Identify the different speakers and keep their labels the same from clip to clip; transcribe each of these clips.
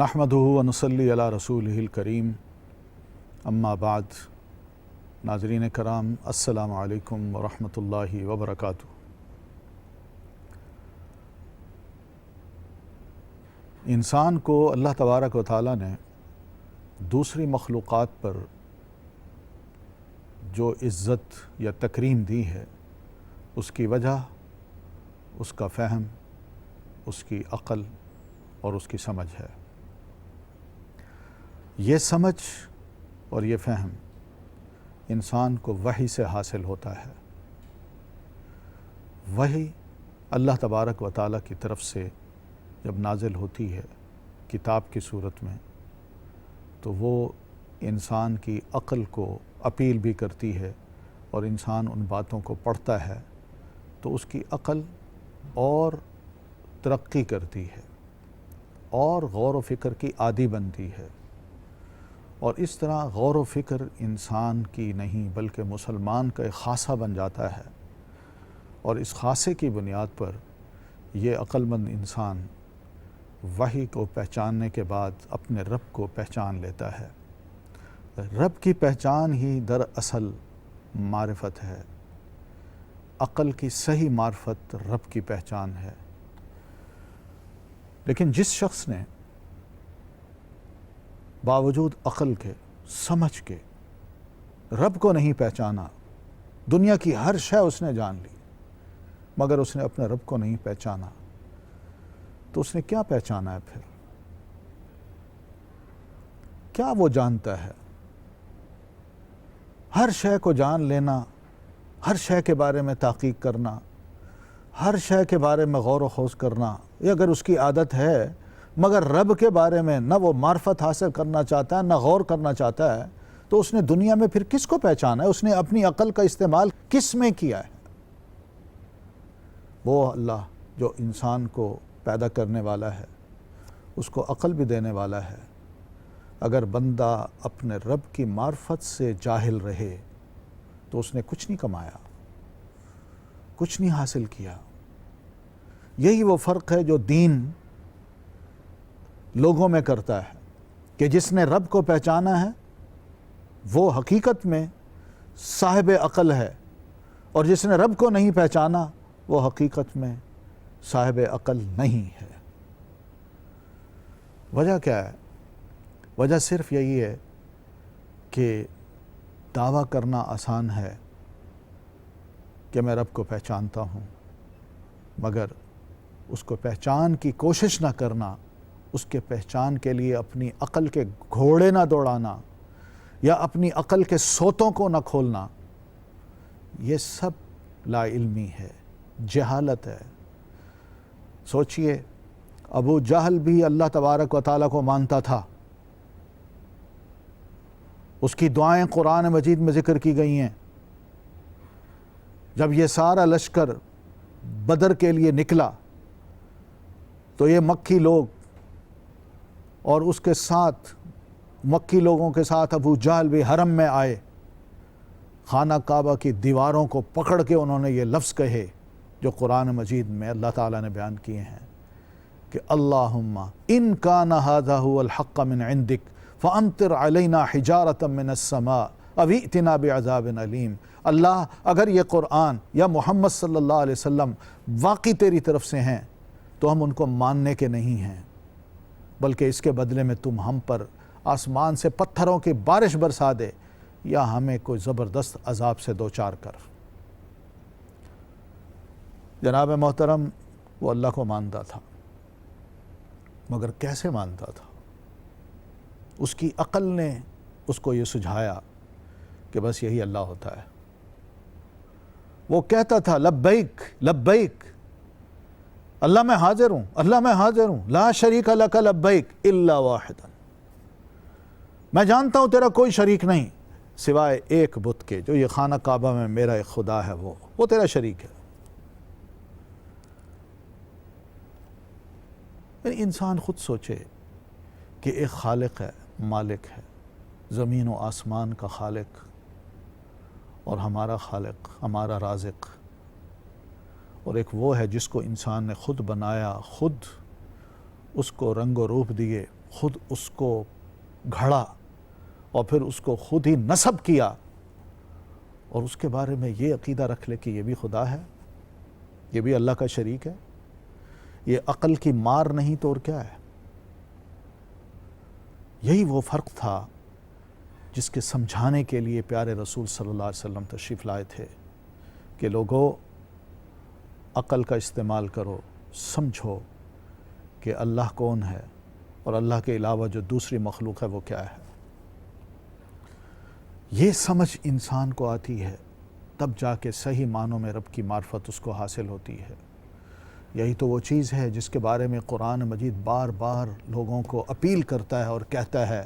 Speaker 1: نحمدہ و نصلی علی رسولہ الکریم اما بعد۔ ناظرین کرام، السلام علیکم ورحمۃ اللہ وبرکاتہ۔ انسان کو اللہ تبارک و تعالیٰ نے دوسری مخلوقات پر جو عزت یا تکریم دی ہے، اس کی وجہ اس کا فہم، اس کی عقل اور اس کی سمجھ ہے۔ یہ سمجھ اور یہ فہم انسان کو وحی سے حاصل ہوتا ہے۔ وحی اللہ تبارک و تعالیٰ کی طرف سے جب نازل ہوتی ہے کتاب کی صورت میں، تو وہ انسان کی عقل کو اپیل بھی کرتی ہے، اور انسان ان باتوں کو پڑھتا ہے تو اس کی عقل اور ترقی کرتی ہے اور غور و فکر کی عادی بنتی ہے، اور اس طرح غور و فکر انسان کی نہیں بلکہ مسلمان کا ایک خاصہ بن جاتا ہے، اور اس خاصے کی بنیاد پر یہ عقل مند انسان وحی کو پہچاننے کے بعد اپنے رب کو پہچان لیتا ہے۔ رب کی پہچان ہی دراصل معرفت ہے۔ عقل کی صحیح معرفت رب کی پہچان ہے۔ لیکن جس شخص نے باوجود عقل کے، سمجھ کے رب کو نہیں پہچانا، دنیا کی ہر شے اس نے جان لی مگر اس نے اپنے رب کو نہیں پہچانا، تو اس نے کیا پہچانا ہے پھر؟ کیا وہ جانتا ہے؟ ہر شے کو جان لینا، ہر شے کے بارے میں تحقیق کرنا، ہر شے کے بارے میں غور و خوض کرنا، یہ اگر اس کی عادت ہے، مگر رب کے بارے میں نہ وہ معرفت حاصل کرنا چاہتا ہے، نہ غور کرنا چاہتا ہے، تو اس نے دنیا میں پھر کس کو پہچانا ہے؟ اس نے اپنی عقل کا استعمال کس میں کیا ہے؟ وہ اللہ جو انسان کو پیدا کرنے والا ہے، اس کو عقل بھی دینے والا ہے۔ اگر بندہ اپنے رب کی معرفت سے جاہل رہے تو اس نے کچھ نہیں کمایا، کچھ نہیں حاصل کیا۔ یہی وہ فرق ہے جو دین لوگوں میں کرتا ہے، کہ جس نے رب کو پہچانا ہے وہ حقیقت میں صاحب عقل ہے، اور جس نے رب کو نہیں پہچانا وہ حقیقت میں صاحب عقل نہیں ہے۔ وجہ کیا ہے؟ وجہ صرف یہی ہے کہ دعویٰ کرنا آسان ہے کہ میں رب کو پہچانتا ہوں، مگر اس کو پہچان کی کوشش نہ کرنا، اس کے پہچان کے لیے اپنی عقل کے گھوڑے نہ دوڑانا یا اپنی عقل کے سوتوں کو نہ کھولنا، یہ سب لا علمی ہے، جہالت ہے۔ سوچئے، ابو جہل بھی اللہ تبارک و تعالیٰ کو مانتا تھا، اس کی دعائیں قرآن مجید میں ذکر کی گئی ہیں۔ جب یہ سارا لشکر بدر کے لیے نکلا تو یہ مکی لوگ اور اس کے ساتھ مکی لوگوں کے ساتھ ابو جہل بھی حرم میں آئے، خانہ کعبہ کی دیواروں کو پکڑ کے انہوں نے یہ لفظ کہے جو قرآن مجید میں اللہ تعالیٰ نے بیان کیے ہیں کہ اللہم ان کان ھذا ھو الحق من عندک فامطر علینا حجارۃ من السماء او ائتنا بعذاب علیم۔ اللہ، اگر یہ قرآن یا محمد صلی اللہ علیہ وسلم واقعی تیری طرف سے ہیں تو ہم ان کو ماننے کے نہیں ہیں، بلکہ اس کے بدلے میں تم ہم پر آسمان سے پتھروں کی بارش برسا دے یا ہمیں کوئی زبردست عذاب سے دوچار کر۔ جناب محترم، وہ اللہ کو مانتا تھا، مگر کیسے مانتا تھا؟ اس کی عقل نے اس کو یہ سجھایا کہ بس یہی اللہ ہوتا ہے۔ وہ کہتا تھا لبیک لبیک، اللہ میں حاضر ہوں، اللہ میں حاضر ہوں، لا شریک لک لبیک الا واحدا، میں جانتا ہوں تیرا کوئی شریک نہیں سوائے ایک بت کے، جو یہ خانہ کعبہ میں میرا ایک خدا ہے، وہ تیرا شریک ہے۔ انسان خود سوچے کہ ایک خالق ہے، مالک ہے، زمین و آسمان کا خالق، اور ہمارا خالق، ہمارا رازق، اور ایک وہ ہے جس کو انسان نے خود بنایا، خود اس کو رنگ و روپ دیے، خود اس کو گھڑا اور پھر اس کو خود ہی نصب کیا، اور اس کے بارے میں یہ عقیدہ رکھ لے کہ یہ بھی خدا ہے، یہ بھی اللہ کا شریک ہے، یہ عقل کی مار نہیں تو اور کیا ہے؟ یہی وہ فرق تھا جس کے سمجھانے کے لیے پیارے رسول صلی اللہ علیہ وسلم تشریف لائے تھے کہ لوگوں، عقل کا استعمال کرو، سمجھو کہ اللہ کون ہے اور اللہ کے علاوہ جو دوسری مخلوق ہے وہ کیا ہے۔ یہ سمجھ انسان کو آتی ہے تب جا کے صحیح معنوں میں رب کی معرفت اس کو حاصل ہوتی ہے۔ یہی تو وہ چیز ہے جس کے بارے میں قرآن مجید بار بار لوگوں کو اپیل کرتا ہے اور کہتا ہے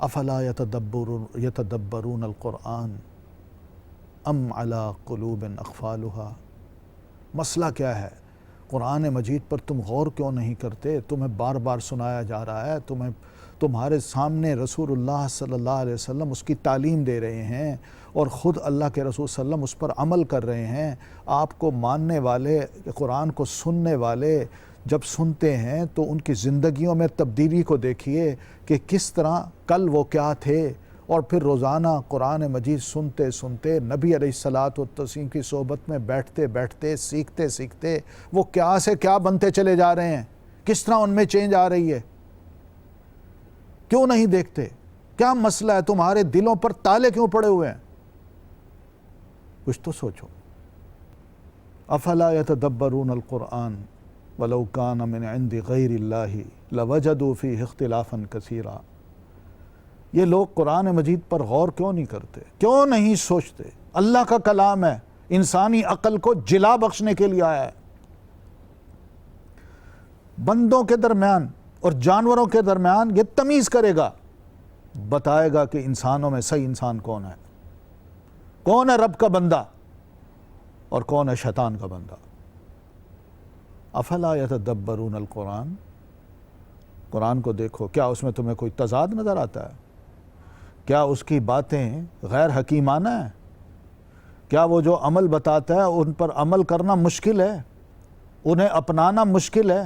Speaker 1: افلا یتدبرون القرآن ام علی قلوب اقفالها۔ مسئلہ کیا ہے؟ قرآن مجید پر تم غور کیوں نہیں کرتے؟ تمہیں بار بار سنایا جا رہا ہے، تمہارے سامنے رسول اللہ صلی اللہ علیہ وسلم اس کی تعلیم دے رہے ہیں، اور خود اللہ کے رسول صلی اللہ علیہ وسلم اس پر عمل کر رہے ہیں۔ آپ کو ماننے والے، قرآن کو سننے والے جب سنتے ہیں تو ان کی زندگیوں میں تبدیلی کو دیکھیے کہ کس طرح کل وہ کیا تھے، اور پھر روزانہ قرآن مجید سنتے سنتے نبی علیہ الصلاۃ والتسلیم کی صحبت میں بیٹھتے بیٹھتے سیکھتے سیکھتے وہ کیا سے کیا بنتے چلے جا رہے ہیں، کس طرح ان میں چینج آ رہی ہے۔ کیوں نہیں دیکھتے؟ کیا مسئلہ ہے؟ تمہارے دلوں پر تالے کیوں پڑے ہوئے ہیں؟ کچھ تو سوچو۔ افلا یتدبرون القرآن ولو کان من عند غیر اللہ لوجدوا فیہ اختلافا کثیرا۔ یہ لوگ قرآن مجید پر غور کیوں نہیں کرتے؟ کیوں نہیں سوچتے؟ اللہ کا کلام ہے، انسانی عقل کو جلا بخشنے کے لیے آیا ہے۔ بندوں کے درمیان اور جانوروں کے درمیان یہ تمیز کرے گا، بتائے گا کہ انسانوں میں صحیح انسان کون ہے، کون ہے رب کا بندہ اور کون ہے شیطان کا بندہ۔ افلا یتدبرون القرآن، قرآن کو دیکھو، کیا اس میں تمہیں کوئی تضاد نظر آتا ہے؟ کیا اس کی باتیں غیر حکیمانہ ہیں؟ کیا وہ جو عمل بتاتا ہے ان پر عمل کرنا مشکل ہے، انہیں اپنانا مشکل ہے؟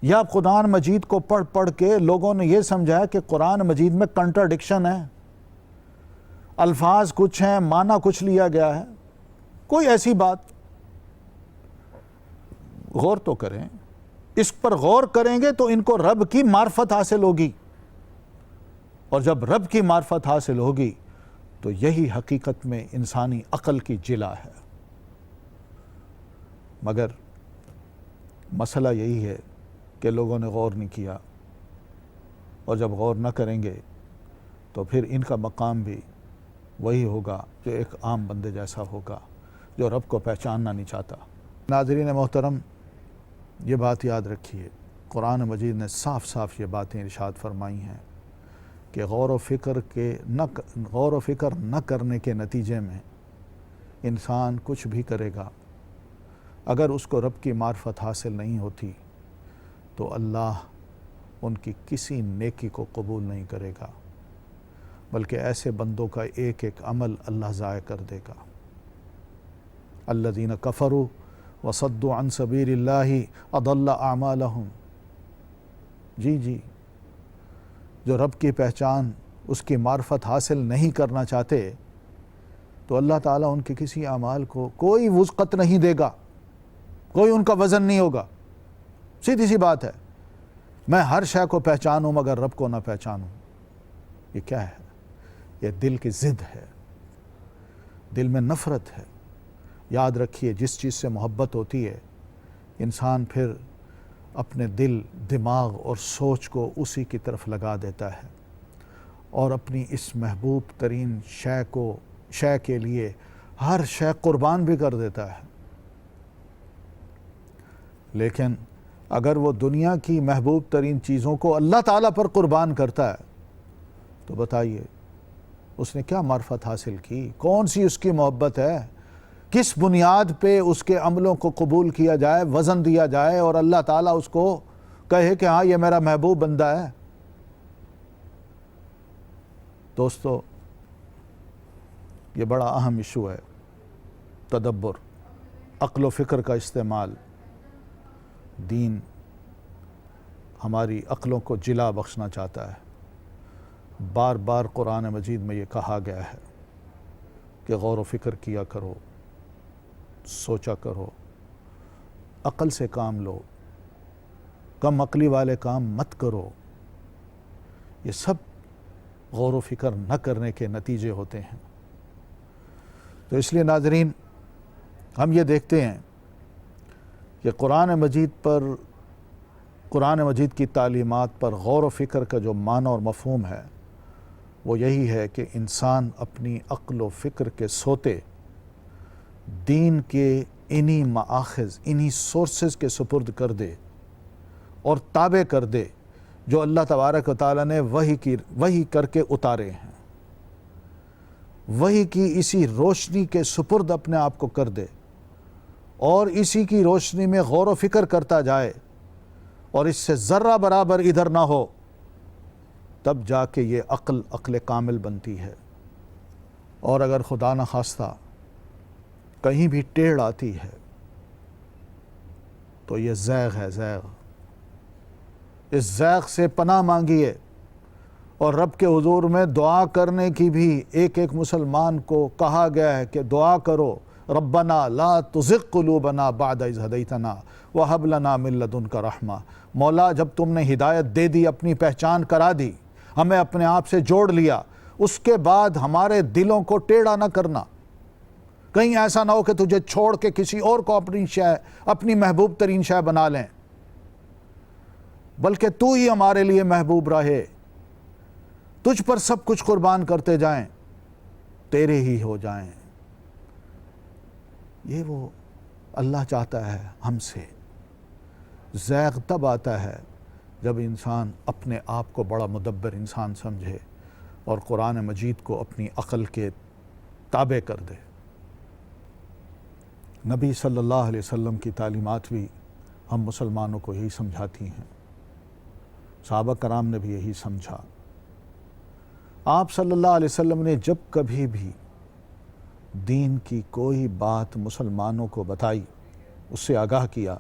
Speaker 1: یا قرآن مجید کو پڑھ پڑھ کے لوگوں نے یہ سمجھا ہے کہ قرآن مجید میں کنٹراڈکشن ہے، الفاظ کچھ ہیں، معنی کچھ لیا گیا ہے؟ کوئی ایسی بات؟ غور تو کریں، اس پر غور کریں گے تو ان کو رب کی معرفت حاصل ہوگی، اور جب رب کی معرفت حاصل ہوگی تو یہی حقیقت میں انسانی عقل کی جلا ہے۔ مگر مسئلہ یہی ہے کہ لوگوں نے غور نہیں کیا، اور جب غور نہ کریں گے تو پھر ان کا مقام بھی وہی ہوگا جو ایک عام بندے جیسا ہوگا جو رب کو پہچاننا نہیں چاہتا۔ ناظرین محترم، یہ بات یاد رکھیے، قرآن مجید نے صاف صاف یہ باتیں ارشاد فرمائی ہیں کہ غور و فکر نہ کرنے کے نتیجے میں انسان کچھ بھی کرے گا، اگر اس کو رب کی معرفت حاصل نہیں ہوتی تو اللہ ان کی کسی نیکی کو قبول نہیں کرے گا، بلکہ ایسے بندوں کا ایک ایک عمل اللہ ضائع کر دے گا۔ الذین کفروا وصدوا عن سبیل اللہ اضل اعمالہم۔ جی جو رب کی پہچان، اس کی معرفت حاصل نہیں کرنا چاہتے تو اللہ تعالیٰ ان کے کسی اعمال کو کوئی وسعت نہیں دے گا، کوئی ان کا وزن نہیں ہوگا۔ سیدھی سی بات ہے، میں ہر شے کو پہچانوں مگر رب کو نہ پہچانوں، یہ کیا ہے؟ یہ دل کی ضد ہے، دل میں نفرت ہے۔ یاد رکھیے، جس چیز سے محبت ہوتی ہے انسان پھر اپنے دل، دماغ اور سوچ کو اسی کی طرف لگا دیتا ہے، اور اپنی اس محبوب ترین شے کے لیے ہر شے قربان بھی کر دیتا ہے۔ لیکن اگر وہ دنیا کی محبوب ترین چیزوں کو اللہ تعالیٰ پر قربان کرتا ہے تو بتائیے اس نے کیا معرفت حاصل کی؟ کون سی اس کی محبت ہے؟ کس بنیاد پہ اس کے عملوں کو قبول کیا جائے، وزن دیا جائے اور اللہ تعالیٰ اس کو کہے کہ ہاں یہ میرا محبوب بندہ ہے؟ دوستو، یہ بڑا اہم ایشو ہے، تدبر، عقل و فکر کا استعمال۔ دین ہماری عقلوں کو جلا بخشنا چاہتا ہے۔ بار بار قرآن مجید میں یہ کہا گیا ہے کہ غور و فکر کیا کرو، سوچا کرو، عقل سے کام لو، کم عقلی والے کام مت کرو۔ یہ سب غور و فکر نہ کرنے کے نتیجے ہوتے ہیں۔ تو اس لیے ناظرین، ہم یہ دیکھتے ہیں کہ قرآن مجید کی تعلیمات پر غور و فکر کا جو معنی اور مفہوم ہے وہ یہی ہے کہ انسان اپنی عقل و فکر کے سوتے دین کے انہی مآخذ، انہی سورسز کے سپرد کر دے اور تابع کر دے جو اللہ تبارک و تعالیٰ نے وحی کر کے اتارے ہیں۔ وحی کی اسی روشنی کے سپرد اپنے آپ کو کر دے اور اسی کی روشنی میں غور و فکر کرتا جائے اور اس سے ذرہ برابر ادھر نہ ہو، تب جا کے یہ عقل کامل بنتی ہے۔ اور اگر خدا نخواستہ کہیں بھی ٹیڑھ آتی ہے تو یہ زیغ ہے، زیغ۔ اس زیغ سے پناہ مانگیے اور رب کے حضور میں دعا کرنے کی بھی ایک مسلمان کو کہا گیا ہے کہ دعا کرو، ربنا لا تزغ قلوبنا بعد اذ ہدیتنا وہب لنا من لدنک رحمہ۔ مولا، جب تم نے ہدایت دے دی، اپنی پہچان کرا دی، ہمیں اپنے آپ سے جوڑ لیا، اس کے بعد ہمارے دلوں کو ٹیڑھا نہ کرنا۔ کہیں ایسا نہ ہو کہ تجھے چھوڑ کے کسی اور کو اپنی محبوب ترین شے بنا لیں، بلکہ تو ہی ہمارے لیے محبوب رہے، تجھ پر سب کچھ قربان کرتے جائیں، تیرے ہی ہو جائیں۔ یہ وہ اللہ چاہتا ہے ہم سے۔ زیغ تب آتا ہے جب انسان اپنے آپ کو بڑا مدبر انسان سمجھے اور قرآن مجید کو اپنی عقل کے تابع کر دے۔ نبی صلی اللہ علیہ وسلم کی تعلیمات بھی ہم مسلمانوں کو یہی سمجھاتی ہیں، صحابہ کرام نے بھی یہی سمجھا۔ آپ صلی اللہ علیہ وسلم نے جب کبھی بھی دین کی کوئی بات مسلمانوں کو بتائی، اس سے آگاہ کیا،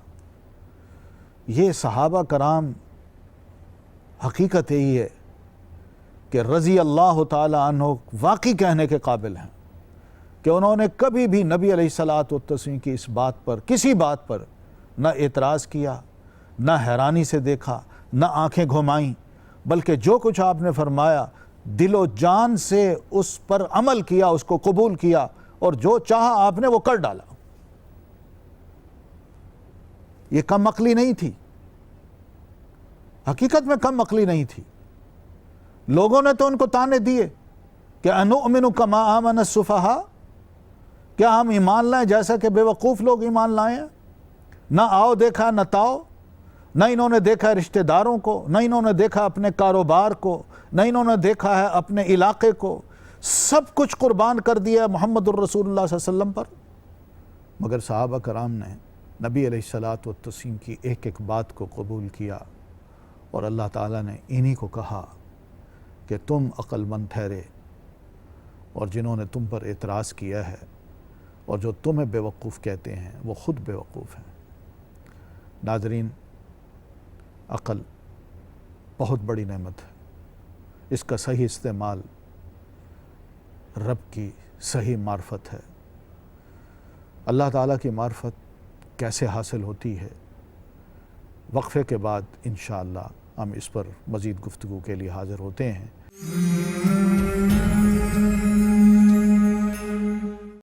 Speaker 1: یہ صحابہ کرام حقیقت یہی ہے کہ رضی اللہ تعالی عنہ واقعی کہنے کے قابل ہیں کہ انہوں نے کبھی بھی نبی علیہ الصلوۃ والتسلیم کی اس بات پر، کسی بات پر نہ اعتراض کیا، نہ حیرانی سے دیکھا، نہ آنکھیں گھمائیں، بلکہ جو کچھ آپ نے فرمایا دل و جان سے اس پر عمل کیا، اس کو قبول کیا اور جو چاہا آپ نے وہ کر ڈالا۔ یہ کم عقلی نہیں تھی، حقیقت میں کم عقلی نہیں تھی۔ لوگوں نے تو ان کو تانے دیے کہ انؤمن کما آمن السفہاء، کیا ہم ایمان لائیں جیسا کہ بے وقوف لوگ ایمان لائے ہیں؟ نہ آؤ دیکھا نہ تاؤ، نہ انہوں نے دیکھا رشتہ داروں کو، نہ انہوں نے دیکھا اپنے کاروبار کو، نہ انہوں نے دیکھا ہے اپنے علاقے کو، سب کچھ قربان کر دیا محمد الرسول اللہ صلی اللہ علیہ وسلم پر۔ مگر صحابہ کرام نے نبی علیہ الصلوۃ والتسلیم کی ایک بات کو قبول کیا اور اللہ تعالیٰ نے انہی کو کہا کہ تم عقل مند ٹھہرے، اور جنہوں نے تم پر اعتراض کیا ہے اور جو تمہیں بے وقوف کہتے ہیں وہ خود بے وقوف ہیں۔ ناظرین، عقل بہت بڑی نعمت ہے، اس کا صحیح استعمال رب کی صحیح معرفت ہے۔ اللہ تعالیٰ کی معرفت کیسے حاصل ہوتی ہے؟ وقفے کے بعد انشاءاللہ ہم اس پر مزید گفتگو کے لیے حاضر ہوتے ہیں۔